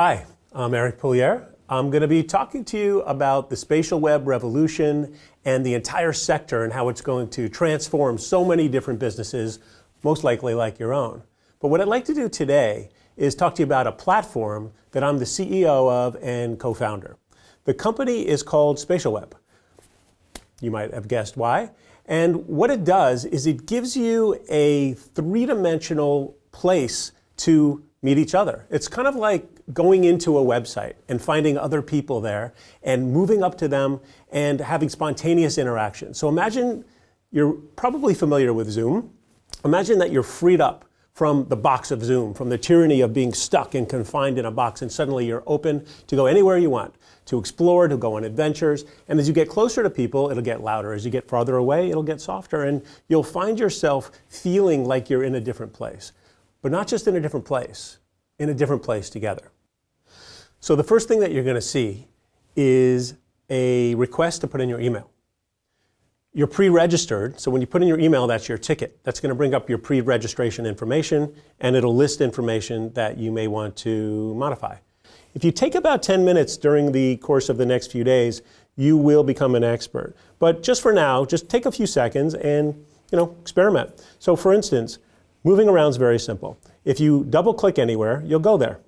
Hi, I'm Eric Poulier. I'm going to be talking to you about the spatial web revolution and the entire sector and how it's going to transform so many different businesses, most likely like your own. But what I'd like to do today is talk to you about a platform that I'm the CEO of and co-founder. The company is called Spatial Web. You might have guessed why. And what it does is it gives you a three-dimensional place to meet each other. It's kind of like going into a website and finding other people there and moving up to them and having spontaneous interaction. So imagine, you're probably familiar with Zoom. Imagine that you're freed up from the box of Zoom, from the tyranny of being stuck and confined in a box, and suddenly you're open to go anywhere you want, to explore, to go on adventures. And as you get closer to people, it'll get louder. As you get farther away, it'll get softer, and you'll find yourself feeling like you're in a different place. But not just in a different place together. So the first thing that you're going to see is a request to put in your email. You're pre-registered, so when you put in your email, that's your ticket. That's going to bring up your pre-registration information, and it'll list information that you may want to modify. If you take about 10 minutes during the course of the next few days, you will become an expert. But just for now, just take a few seconds and experiment. So for instance, moving around is very simple. If you double-click anywhere, you'll go there.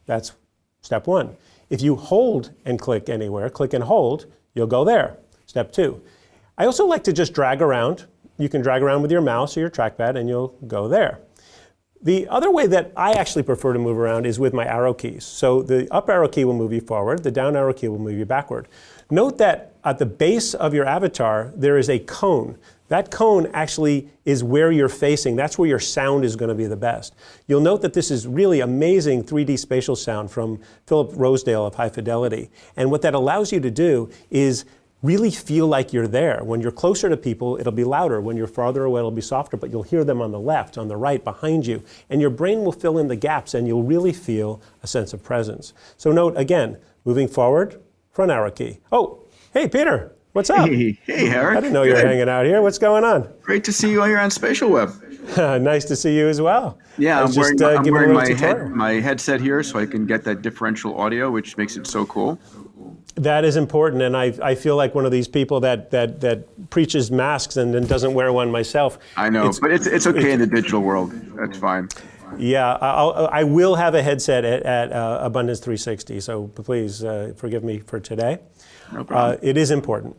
That's step one. If you hold and click anywhere, click and hold, you'll go there. Step two. I also like to just drag around. You can drag around with your mouse or your trackpad and you'll go there. The other way that I actually prefer to move around is with my arrow keys. So the up arrow key will move you forward, the down arrow key will move you backward. Note that at the base of your avatar, there is a cone. That cone actually is where you're facing. That's where your sound is going to be the best. You'll note that this is really amazing 3D spatial sound from Philip Rosedale of High Fidelity. And what that allows you to do is really feel like you're there. When you're closer to people, it'll be louder. When you're farther away, it'll be softer, but you'll hear them on the left, on the right, behind you. And your brain will fill in the gaps and you'll really feel a sense of presence. So note, again, moving forward, front arrow key. Oh, hey, Peter. What's up? Hey, Eric. I didn't know you were hanging out here. What's going on? Great to see you on your own Spatial Web. Nice to see you as well. Yeah, I'm wearing my headset here so I can get that differential audio, which makes it so cool. That is important, and I feel like one of these people that preaches masks and then doesn't wear one myself. I know, but it's okay in the digital world. That's fine. Yeah, I will have a headset at Abundance 360, so please forgive me for today. No problem. It is important.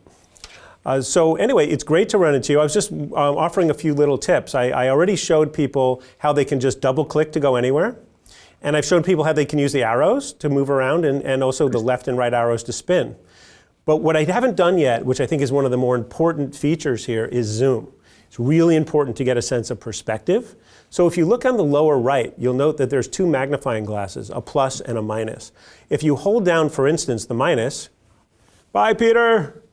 So anyway, it's great to run into you. I was just offering a few little tips. I already showed people how they can just double click to go anywhere. And I've shown people how they can use the arrows to move around and also the left and right arrows to spin. But what I haven't done yet, which I think is one of the more important features here, is zoom. It's really important to get a sense of perspective. So if you look on the lower right, you'll note that there's two magnifying glasses, a plus and a minus. If you hold down, for instance, the minus, bye, Peter.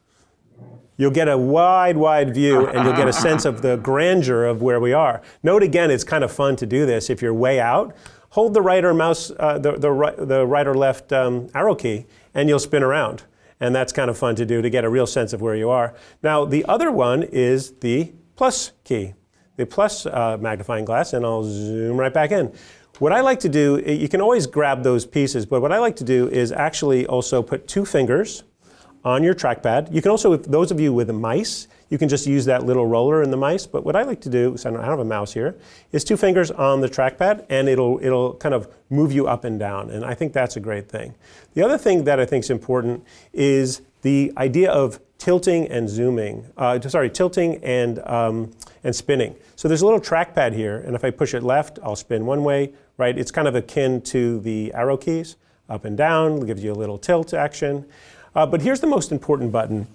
You'll get a wide view and you'll get a sense of the grandeur of where we are. Note again, it's kind of fun to do this. If you're way out, hold the right or mouse, the right or left arrow key and you'll spin around. And that's kind of fun to do to get a real sense of where you are. Now, the other one is the plus key, the plus magnifying glass, and I'll zoom right back in. What I like to do, you can always grab those pieces, but what I like to do is actually also put two fingers on your trackpad. You can also, if those of you with a mice, you can just use that little roller in the mice. But what I like to do, so I don't have a mouse here, is two fingers on the trackpad and it'll kind of move you up and down. And I think that's a great thing. The other thing that I think is important is the idea of tilting and zooming. Tilting and spinning. So there's a little trackpad here, and if I push it left, I'll spin one way, right? It's kind of akin to the arrow keys, up and down, gives you a little tilt action. But here's the most important button.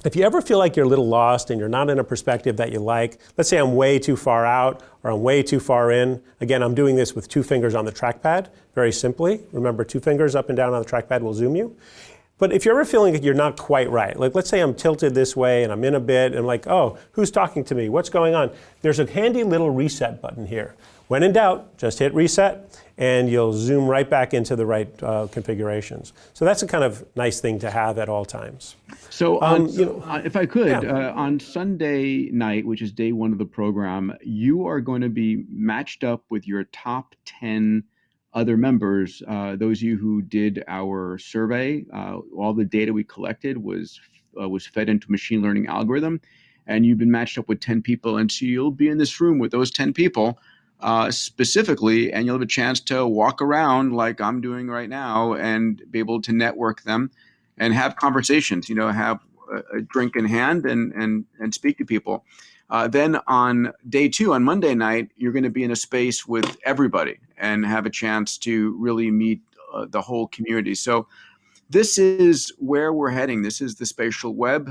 If you ever feel like you're a little lost and you're not in a perspective that you like, let's say I'm way too far out or I'm way too far in. Again, I'm doing this with two fingers on the trackpad, very simply. Remember, two fingers up and down on the trackpad will zoom you. But if you're ever feeling like you're not quite right, like let's say I'm tilted this way and I'm in a bit and I'm like, oh, who's talking to me? What's going on? There's a handy little reset button here. When in doubt, just hit reset and you'll zoom right back into the right configurations. So that's a kind of nice thing to have at all times. So if I could, on Sunday night, which is day one of the program, you are going to be matched up with your top 10 other members, those of you who did our survey, all the data we collected was fed into machine learning algorithm, and you've been matched up with 10 people, and so you'll be in this room with those 10 people specifically, and you'll have a chance to walk around like I'm doing right now and be able to network them and have conversations, have a drink in hand and speak to people. Then on day 2, on Monday night, you're going to be in a space with everybody and have a chance to really meet the whole community. So this is where we're heading. This is the spatial web.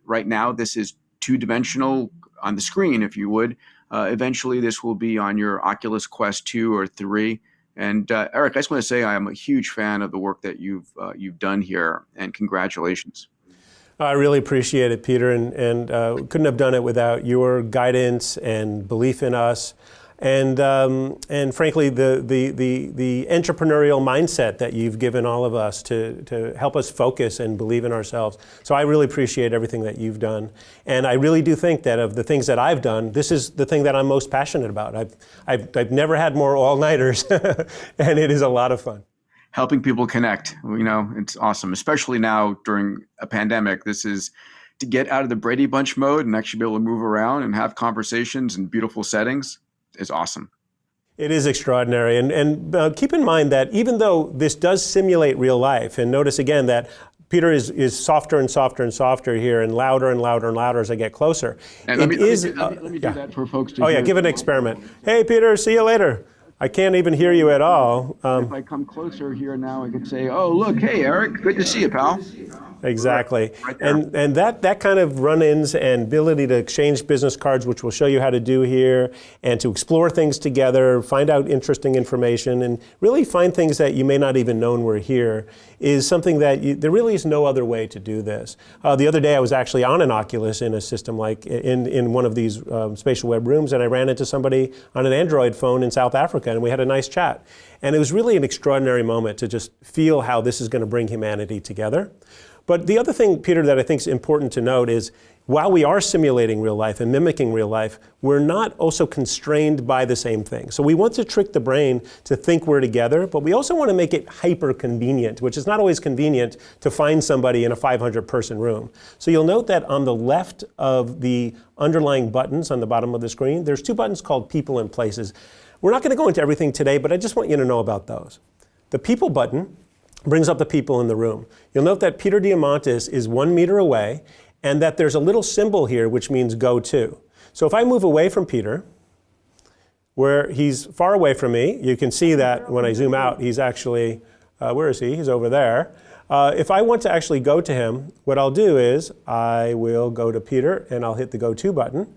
Right now, this is two-dimensional on the screen, if you would. Eventually, this will be on your Oculus Quest 2 or 3. And Eric, I just want to say I am a huge fan of the work that you've done here, and congratulations. I really appreciate it, Peter, and couldn't have done it without your guidance and belief in us, and frankly, the entrepreneurial mindset that you've given all of us to help us focus and believe in ourselves. So I really appreciate everything that you've done, and I really do think that of the things that I've done, this is the thing that I'm most passionate about. I've never had more all-nighters, and it is a lot of fun. Helping people connect, it's awesome, especially now during a pandemic. This is to get out of the Brady Bunch mode and actually be able to move around and have conversations in beautiful settings is awesome. It is extraordinary. And keep in mind that even though this does simulate real life, and notice again that Peter is softer and softer and softer here and louder and louder and louder as I get closer. And let me do that for folks to hear. Give it an experiment. Hey, Peter, see you later. I can't even hear you at all. If I come closer here now, I could say, oh, look, hey, Eric, good to see you, pal. Exactly. Right and that kind of run-ins and ability to exchange business cards, which we'll show you how to do here, and to explore things together, find out interesting information, and really find things that you may not even known were here, is something that there really is no other way to do this. The other day I was actually on an Oculus in a system like in one of these spatial web rooms, and I ran into somebody on an Android phone in South Africa, and we had a nice chat. And it was really an extraordinary moment to just feel how this is going to bring humanity together. But the other thing, Peter, that I think is important to note is while we are simulating real life and mimicking real life, we're not also constrained by the same thing. So we want to trick the brain to think we're together, but we also want to make it hyper convenient, which is not always convenient to find somebody in a 500-person room. So you'll note that on the left of the underlying buttons on the bottom of the screen, there's 2 buttons called People and Places. We're not going to go into everything today, but I just want you to know about those. The People button brings up the people in the room. You'll note that Peter Diamandis is 1 meter away, and that there's a little symbol here which means go to. So if I move away from Peter, where he's far away from me, you can see that when I zoom out, he's actually, where is he? He's over there. If I want to actually go to him, what I'll do is I will go to Peter and I'll hit the go to button,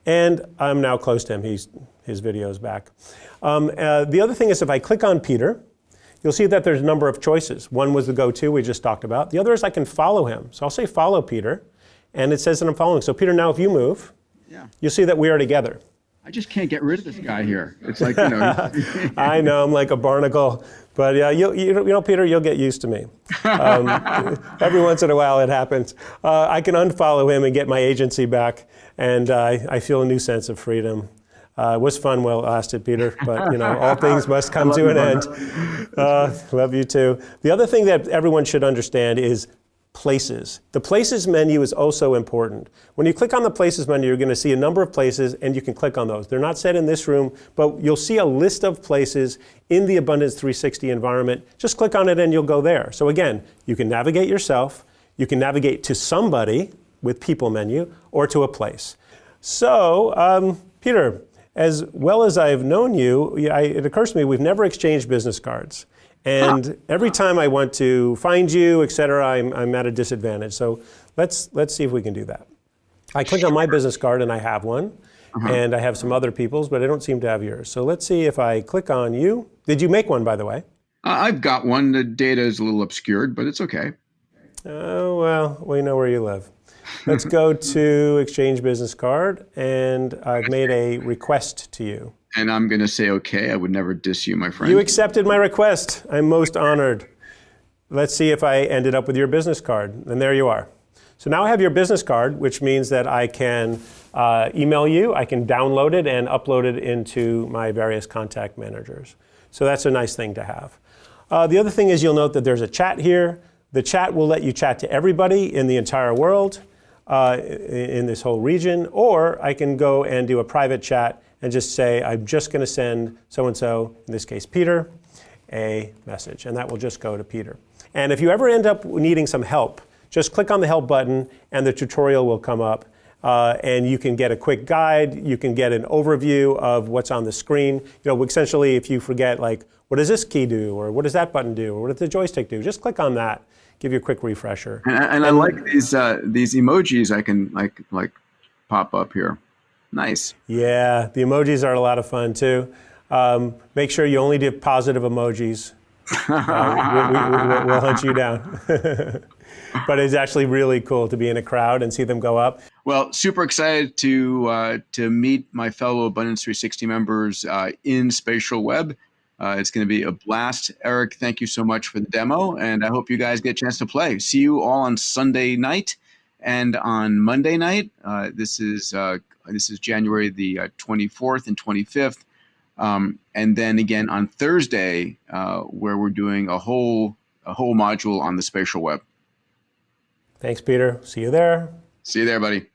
and I'm now close to him. His video is back. The other thing is if I click on Peter, you'll see that there's a number of choices. One was the go-to we just talked about. The other is I can follow him. So I'll say follow Peter, and it says that I'm following. So Peter, now if you move, you'll see that we are together. I just can't get rid of this guy here. It's like, I know, I'm like a barnacle. But yeah, Peter, you'll get used to me. Every once in a while it happens. I can unfollow him and get my agency back, and I feel a new sense of freedom. It was fun while it lasted, Peter, but all things must come to an end. Love you too. The other thing that everyone should understand is places. The places menu is also important. When you click on the places menu, you're going to see a number of places, and you can click on those. They're not set in this room, but you'll see a list of places in the Abundance 360 environment. Just click on it and you'll go there. So again, you can navigate yourself, you can navigate to somebody with People menu, or to a place. So, Peter, as well as I've known you, it occurs to me we've never exchanged business cards. And every time I want to find you, et cetera, I'm at a disadvantage. So let's see if we can do that. I click on my business card and I have one. And I have some other people's, but I don't seem to have yours. So let's see if I click on you. Did you make one, by the way? I've got one. The data is a little obscured, but it's okay. Oh, well, we know where you live. Let's go to Exchange Business Card, and I've made a request to you. And I'm going to say, okay, I would never diss you, my friend. You accepted my request. I'm most honored. Let's see if I ended up with your business card. And there you are. So now I have your business card, which means that I can email you, I can download it and upload it into my various contact managers. So that's a nice thing to have. The other thing is you'll note that there's a chat here. The chat will let you chat to everybody in the entire world, in this whole region, or I can go and do a private chat and just say, I'm just going to send so-and-so, in this case Peter, a message, and that will just go to Peter. And if you ever end up needing some help, just click on the help button and the tutorial will come up. And you can get a quick guide, you can get an overview of what's on the screen. You know, essentially if you forget, like, what does this key do, or what does that button do, or what does the joystick do, just click on that, give you a quick refresher. And I like these emojis I can like pop up here. Nice. Yeah, the emojis are a lot of fun too. Make sure you only do positive emojis. We'll hunt you down. But it's actually really cool to be in a crowd and see them go up. Well, super excited to meet my fellow Abundance 360 members in Spatial Web. It's going to be a blast. Eric, thank you so much for the demo, and I hope you guys get a chance to play. See you all on Sunday night and on Monday night. This is January the 24th and 25th, and then again on Thursday, where we're doing a whole module on the Spatial Web. Thanks, Peter. See you there. See you there, buddy.